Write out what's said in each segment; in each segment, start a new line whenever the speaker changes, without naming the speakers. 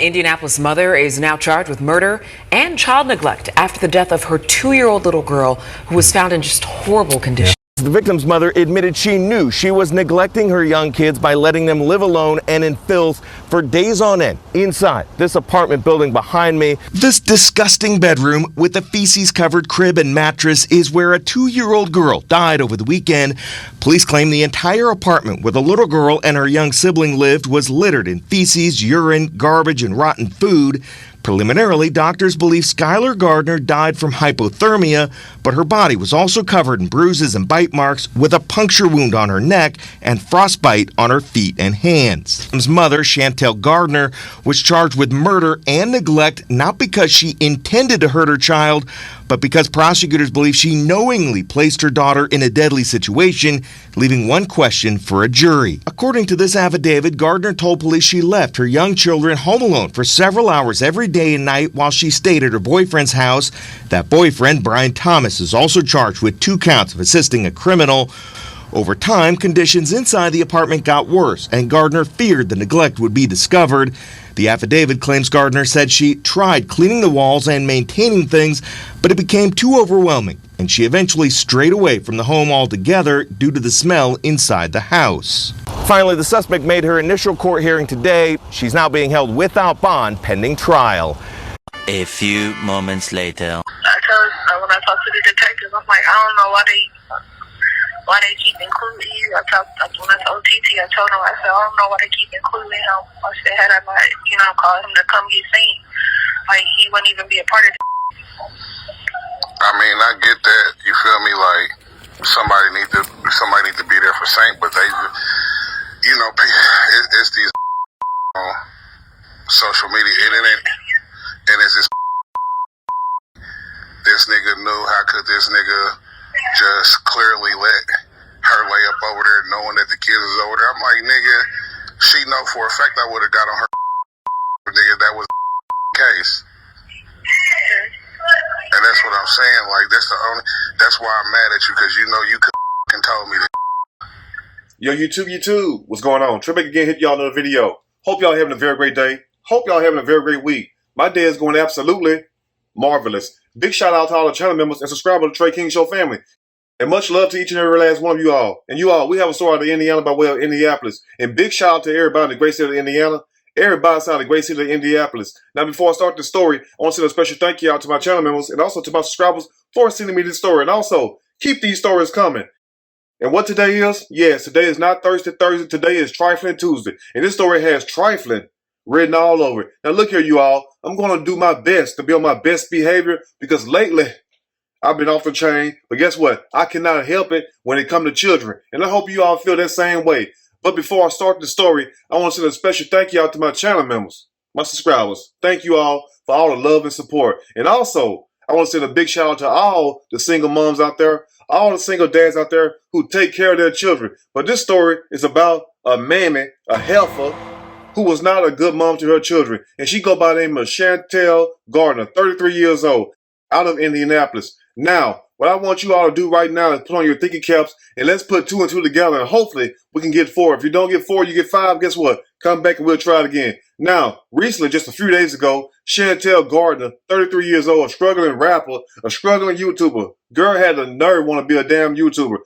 Indianapolis mother is now charged with murder and child neglect after the death of her 2-year-old little girl who was found in just horrible condition.
The victim's mother admitted she knew she was neglecting her young kids by letting them live alone and in filth for days on end inside this apartment building behind me. This disgusting bedroom with a feces-covered crib and mattress is where a 2-year-old girl died over the weekend. Police claim the entire apartment where the little girl and her young sibling lived was littered in feces, urine, garbage, and rotten food. Preliminarily, doctors believe Skylar Gardner died from hypothermia, but her body was also covered in bruises and bite marks with a puncture wound on her neck and frostbite on her feet and hands. His mother, Chantel Gardner, was charged with murder and neglect not because she intended to hurt her child, but because prosecutors believe she knowingly placed her daughter in a deadly situation, leaving one question for a jury. According to this affidavit, Gardner told police she left her young children home alone for several hours every day and night while she stayed at her boyfriend's house. That boyfriend, Brian Thomas, is also charged with 2 counts of assisting a criminal. Over time, conditions inside the apartment got worse, and Gardner feared the neglect would be discovered. The affidavit claims Gardner said she tried cleaning the walls and maintaining things, but it became too overwhelming, and she eventually strayed away from the home altogether due to the smell inside the house. Finally, the suspect made her initial court hearing today. She's now being held without bond pending trial.
A few moments later.
When I talked to the detectives, I'm like, I don't know why they keep including you. When I told TT, I told him, I said, I don't know why they keep including him. I said, had I not, call him to come get seen, like, he wouldn't even be a part of it.
I mean, I get that, you feel me, like, somebody need to be there for Saint, but they, it's these on social media internet, and it's this nigga knew, how could this nigga just clearly let her lay up over there knowing that the kids is over there? I'm like, nigga, she know for a fact I would have got on her nigga, that was the case. And that's what I'm saying, like, that's why I'm mad at you, because you know you could have told me that.
Yo, YouTube, what's going on? Trey back again, hit y'all another video. Hope y'all having a very great day. Hope y'all having a very great week. My day is going absolutely marvelous. Big shout out to all the channel members and subscribers to the Trey King Show family. And much love to each and every last one of you all. And you all, we have a story out of Indiana by way of Indianapolis. And big shout out to everybody in the great city of Indiana. Everybody outside the great city of Indianapolis. Now, before I start the story, I want to send a special thank you out to my channel members and also to my subscribers for sending me this story. And also, keep these stories coming. And what today is? Yes, today is not Thursday. Today is Trifling Tuesday. And this story has trifling written all over it. Now, look here, you all. I'm going to do my best to be on my best behavior because lately, I've been off the chain. But guess what? I cannot help it when it comes to children. And I hope you all feel that same way. But before I start the story, I want to send a special thank you out to my channel members, my subscribers. Thank you all for all the love and support. And also, I want to send a big shout out to all the single moms out there, all the single dads out there who take care of their children. But this story is about a mammy, a heifer, who was not a good mom to her children. And she go by the name of Chantel Gardner, 33 years old, out of Indianapolis. Now, what I want you all to do right now is put on your thinking caps and let's put 2 and 2 together and hopefully we can get 4. If you don't get 4, you get 5. Guess what? Come back and we'll try it again. Now, recently, just a few days ago, Chantel Gardner, 33 years old, a struggling rapper, a struggling YouTuber. Girl had the nerve want to be a damn YouTuber.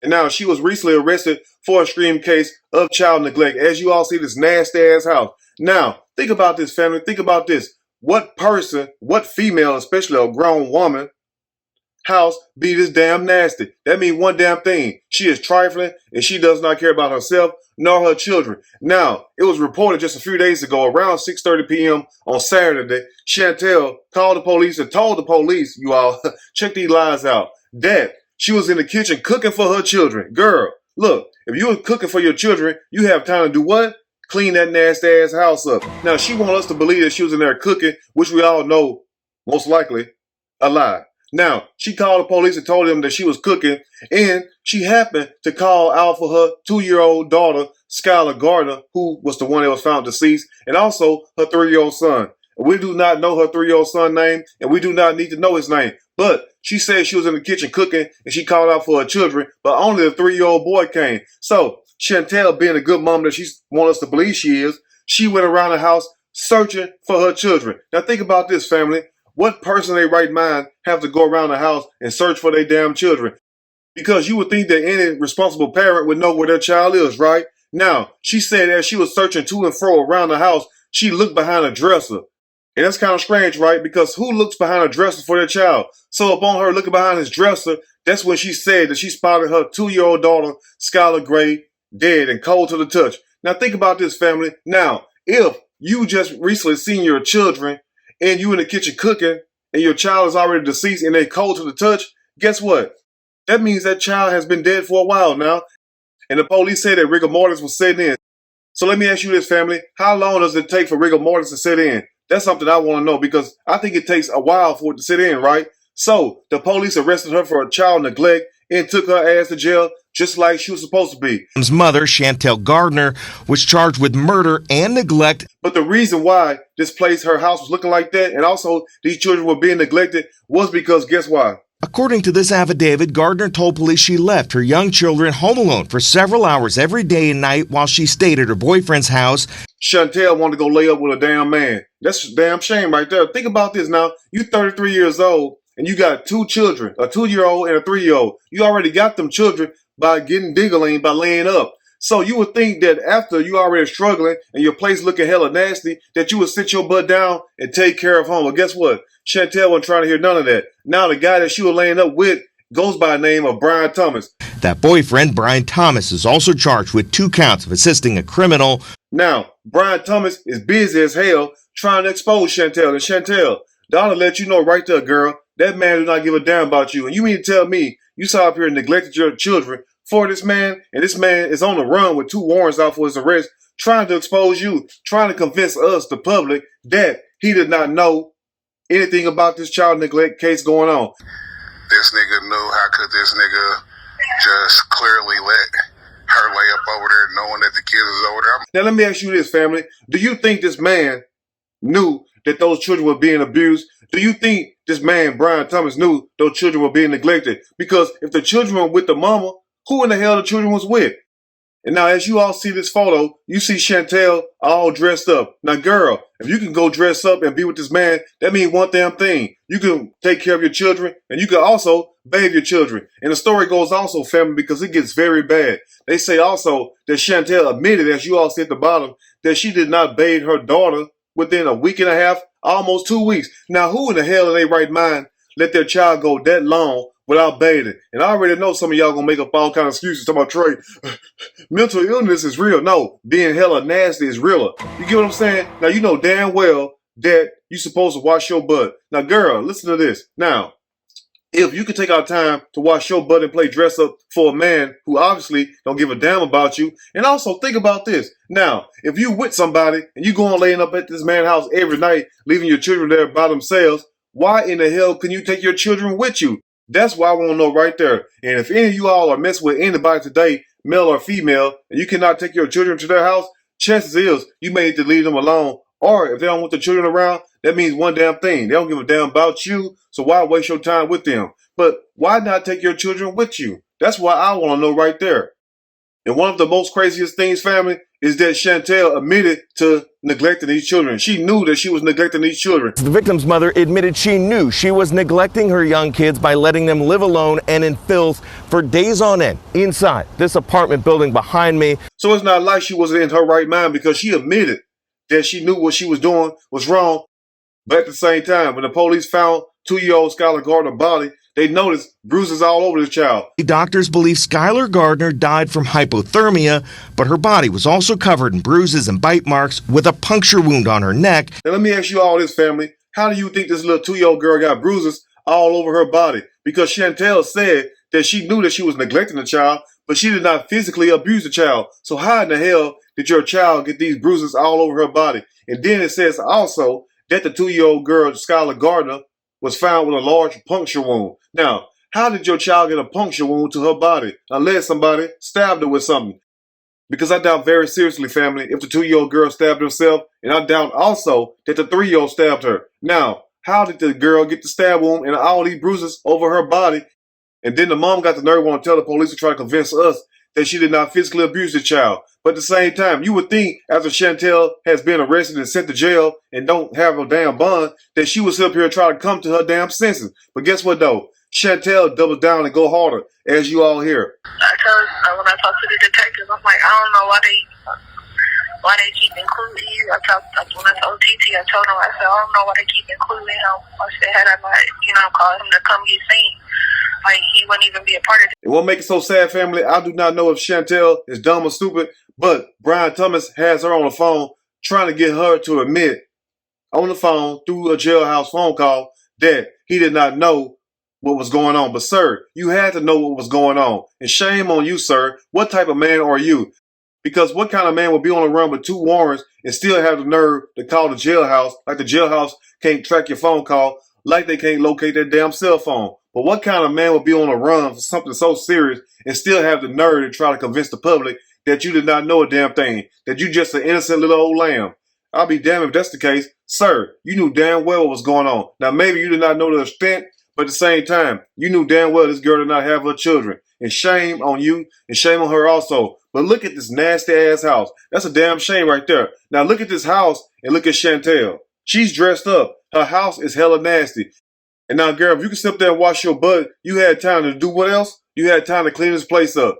And now she was recently arrested for a extreme case of child neglect. As you all see this nasty ass house. Now, think about this, family. Think about this. What person, what female, especially a grown woman, house be this damn nasty? That means one damn thing. She is trifling and she does not care about herself nor her children. Now, it was reported just a few days ago around 6:30 p.m. on Saturday, Chantel called the police and told the police, you all, check these lies out, that she was in the kitchen cooking for her children. Girl, look, if you were cooking for your children, you have time to do what? Clean that nasty ass house up. Now, she wants us to believe that she was in there cooking, which we all know, most likely, a lie. Now, she called the police and told them that she was cooking, and she happened to call out for her 2-year-old daughter, Skylar Gardner, who was the one that was found deceased, and also her 3-year-old son. We do not know her 3-year-old son's name, and we do not need to know his name. But she said she was in the kitchen cooking, and she called out for her children, but only the 3-year-old boy came. So, Chantel, being a good mom that she wants us to believe she is, she went around the house searching for her children. Now think about this, family. What person in their right mind have to go around the house and search for their damn children? Because you would think that any responsible parent would know where their child is, right? Now, she said as she was searching to and fro around the house, she looked behind a dresser. And that's kind of strange, right? Because who looks behind a dresser for their child? So upon her looking behind his dresser, that's when she said that she spotted her 2-year-old daughter, Skylar Gray, dead and cold to the touch. Now think about this, family. Now, if you just recently seen your children and you in the kitchen cooking and your child is already deceased and they cold to the touch, guess what? That means that child has been dead for a while now. And the police say that rigor mortis was setting in. So let me ask you this, family. How long does it take for rigor mortis to set in? That's something I want to know because I think it takes a while for it to set in, right? So the police arrested her for child neglect and took her ass to jail just like she was supposed to be.
His mother, Chantel Gardner, was charged with murder and neglect.
But the reason why this place, her house, was looking like that and also these children were being neglected was because guess why?
According to this affidavit, Gardner told police she left her young children home alone for several hours every day and night while she stayed at her boyfriend's house.
Chantel wanted to go lay up with a damn man. That's a damn shame right there. Think about this now. You 33 years old and you got 2 children, a 2-year-old and a 3-year-old. You already got them children by getting diggling, by laying up. So you would think that after you already struggling and your place looking hella nasty, that you would sit your butt down and take care of home. Well, guess what? Chantel wasn't trying to hear none of that. Now the guy that she was laying up with goes by the name of Brian Thomas.
That boyfriend, Brian Thomas, is also charged with 2 counts of assisting a criminal.
Now, Brian Thomas is busy as hell trying to expose Chantel. And Chantel, Donna let you know right there, girl, that man does not give a damn about you. And you mean to tell me you saw up here and neglected your children for this man, and this man is on the run with 2 warrants out for his arrest, trying to expose you, trying to convince us, the public, that he did not know anything about this child neglect case going on.
This nigga knew. How could this nigga just clearly let her lay up over there knowing that the kid is over there?
Now let me ask you this, family. Do you think this man knew that those children were being abused? Do you think this man, Brian Thomas, knew those children were being neglected? Because if the children were with the mama, who in the hell the children was with? And now as you all see this photo, you see Chantel all dressed up. Now girl, if you can go dress up and be with this man, that means one damn thing. You can take care of your children and you can also bathe your children. And the story goes also, family, because it gets very bad. They say also that Chantel admitted, as you all see at the bottom, that she did not bathe her daughter within a week and a half, almost 2 weeks. Now who in the hell in their right mind let their child go that long without bathing? And I already know some of y'all gonna make up all kind of excuses talking about Trey. Mental illness is real. No, being hella nasty is realer. You get what I'm saying? Now you know damn well that you're supposed to wash your butt. Now girl, listen to this. Now, if you could take our time to wash your butt and play dress up for a man who obviously don't give a damn about you, and also think about this. Now, if you with somebody and you going laying up at this man's house every night, leaving your children there by themselves, why in the hell can you take your children with you? That's what I want to know right there. And if any of you all are messing with anybody today, male or female, and you cannot take your children to their house, chances is you may need to leave them alone. Or if they don't want the children around, that means one damn thing. They don't give a damn about you, so why waste your time with them? But why not take your children with you? That's what I want to know right there. And one of the most craziest things, family, is that Chantel admitted to neglecting these children. She knew that she was neglecting these children.
The victim's mother admitted she knew she was neglecting her young kids by letting them live alone and in filth for days on end inside this apartment building behind me.
So it's not like she wasn't in her right mind because she admitted that she knew what she was doing was wrong. But at the same time, when the police found 2-year-old Skylar Gardner's body, they noticed bruises all over the child.
Doctors believe Skylar Gardner died from hypothermia, but her body was also covered in bruises and bite marks with a puncture wound on her neck.
Now let me ask you all this, family. How do you think this little 2-year-old girl got bruises all over her body? Because Chantel said that she knew that she was neglecting the child, but she did not physically abuse the child. So how in the hell did your child get these bruises all over her body? And then it says also that the 2-year-old girl, Skylar Gardner, was found with a large puncture wound. Now, how did your child get a puncture wound to her body unless somebody stabbed her with something? Because I doubt very seriously, family, if the 2-year-old girl stabbed herself, and I doubt also that the 3-year-old stabbed her. Now, how did the girl get the stab wound and all these bruises over her body? And then the mom got the nerve to tell the police to try to convince us that she did not physically abuse the child. But at the same time, you would think after Chantel has been arrested and sent to jail and don't have a damn bond, that she would sit up here and try to come to her damn senses. But guess what though? Chantel doubles down and go harder, as you all hear.
When I talked to the detectives, I'm like, I don't know why they keep including you. When I told TT, I told him, I said, I don't know why they keep including him. I said, had I not, called him to come get seen, like, he wouldn't even be a part of it.
It won't make it so sad, family. I do not know if Chantel is dumb or stupid, but Brian Thomas has her on the phone trying to get her to admit on the phone through a jailhouse phone call that he did not know what was going on. But sir, you had to know what was going on. And shame on you, sir. What type of man are you? Because what kind of man would be on the run with 2 warrants and still have the nerve to call the jailhouse, like the jailhouse can't track your phone call, like they can't locate their damn cell phone? But what kind of man would be on the run for something so serious and still have the nerve to try to convince the public that you did not know a damn thing, that you just an innocent little old lamb? I'll be damned if that's the case. Sir, you knew damn well what was going on. Now, maybe you did not know the extent, but at the same time, you knew damn well this girl did not have her children. And shame on you, and shame on her also. But look at this nasty-ass house. That's a damn shame right there. Now, look at this house, and look at Chantel. She's dressed up. Her house is hella nasty. And now, girl, if you can sit there and wash your butt, you had time to do what else? You had time to clean this place up.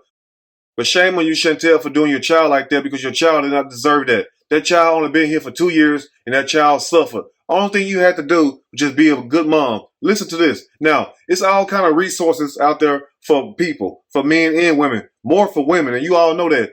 But shame on you, Chantel, for doing your child like that, because your child did not deserve that. That child only been here for 2 years, and that child suffered. Only thing you had to do was just be a good mom. Listen to this. Now, it's all kind of resources out there for people, for men and women, more for women, and you all know that.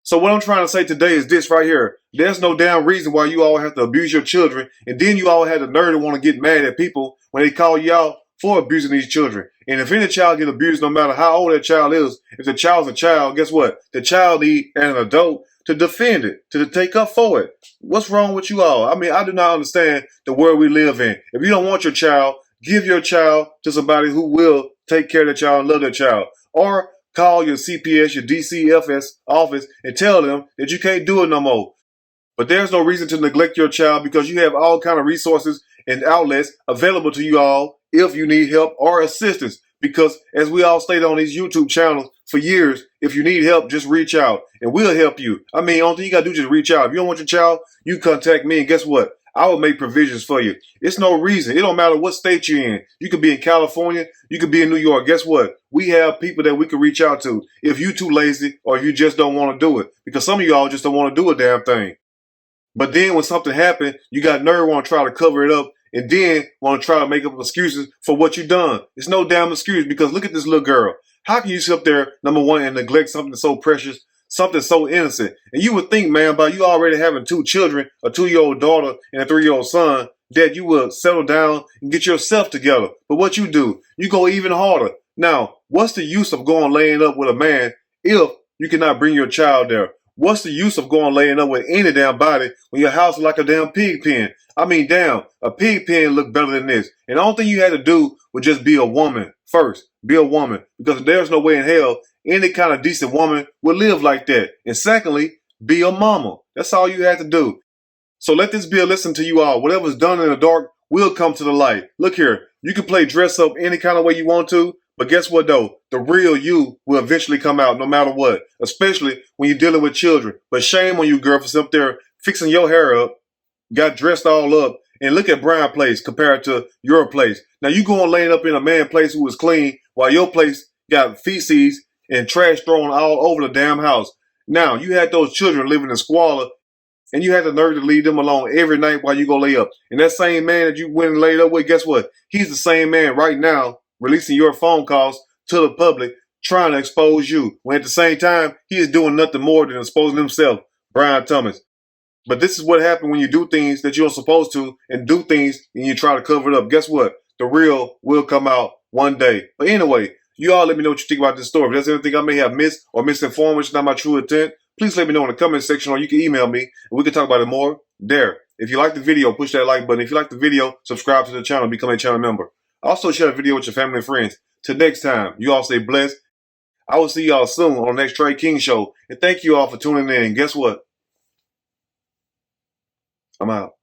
So what I'm trying to say today is this right here. There's no damn reason why you all have to abuse your children, and then you all had the nerve to want to get mad at people when they call you out for abusing these children. And if any child get abused, no matter how old that child is, if the child's a child, guess what? The child need an adult to defend it, to take up for it. What's wrong with you all? I mean, I do not understand the world we live in. If you don't want your child, give your child to somebody who will take care of the child and love that child. Or call your CPS, your DCFS office and tell them that you can't do it no more. But there's no reason to neglect your child, because you have all kind of resources and outlets available to you all if you need help or assistance. Because as we all stated on these YouTube channels for years, if you need help, just reach out and we'll help you. I mean, only thing you gotta do is just reach out. If you don't want your child, you contact me, and guess what? I will make provisions for you. It's no reason. It don't matter what state you're in. You could be in California. You could be in New York. Guess what? We have people that we can reach out to if you too lazy or if you just don't want to do it. Because some of y'all just don't want to do a damn thing. But then when something happened, you got nerve want to try to cover it up and then want to try to make up excuses for what you done. It's no damn excuse, because look at this little girl. How can you sit up there, number one, and neglect something so precious, something so innocent? And you would think, man, by you already having 2 children, a 2-year-old daughter and a 3-year-old son, that you will settle down and get yourself together. But what you do, you go even harder. Now, what's the use of going laying up with a man if you cannot bring your child there? What's the use of going laying up with any damn body when your house is like a damn pig pen? I mean, damn, a pig pen look better than this. And the only thing you had to do was just be a woman first. Be a woman. Because there's no way in hell any kind of decent woman would live like that. And secondly, be a mama. That's all you had to do. So let this be a lesson to you all. Whatever's done in the dark will come to the light. Look here, you can play dress up any kind of way you want to, but guess what though? The real you will eventually come out no matter what, especially when you're dealing with children. But shame on you, girl, for sitting up there fixing your hair up, got dressed all up, and look at Brian's place compared to your place. Now you going laying up in a man's place who was clean while your place got feces and trash thrown all over the damn house. Now you had those children living in squalor, and you had the nerve to leave them alone every night while you go lay up. And that same man that you went and laid up with, guess what? He's the same man right now releasing your phone calls to the public, trying to expose you. When at the same time, he is doing nothing more than exposing himself, Brian Thomas. But this is what happens when you do things that you're supposed to and do things and you try to cover it up. Guess what? The real will come out one day. But anyway, you all let me know what you think about this story. If there's anything I may have missed or misinformed, which is not my true intent, please let me know in the comment section, or you can email me and we can talk about it more there. If you like the video, push that like button. If you like the video, subscribe to the channel, become a channel member. Also share the video with your family and friends. Till next time, you all stay blessed. I will see y'all soon on the next Trey King Show. And thank you all for tuning in. Guess what? I'm out.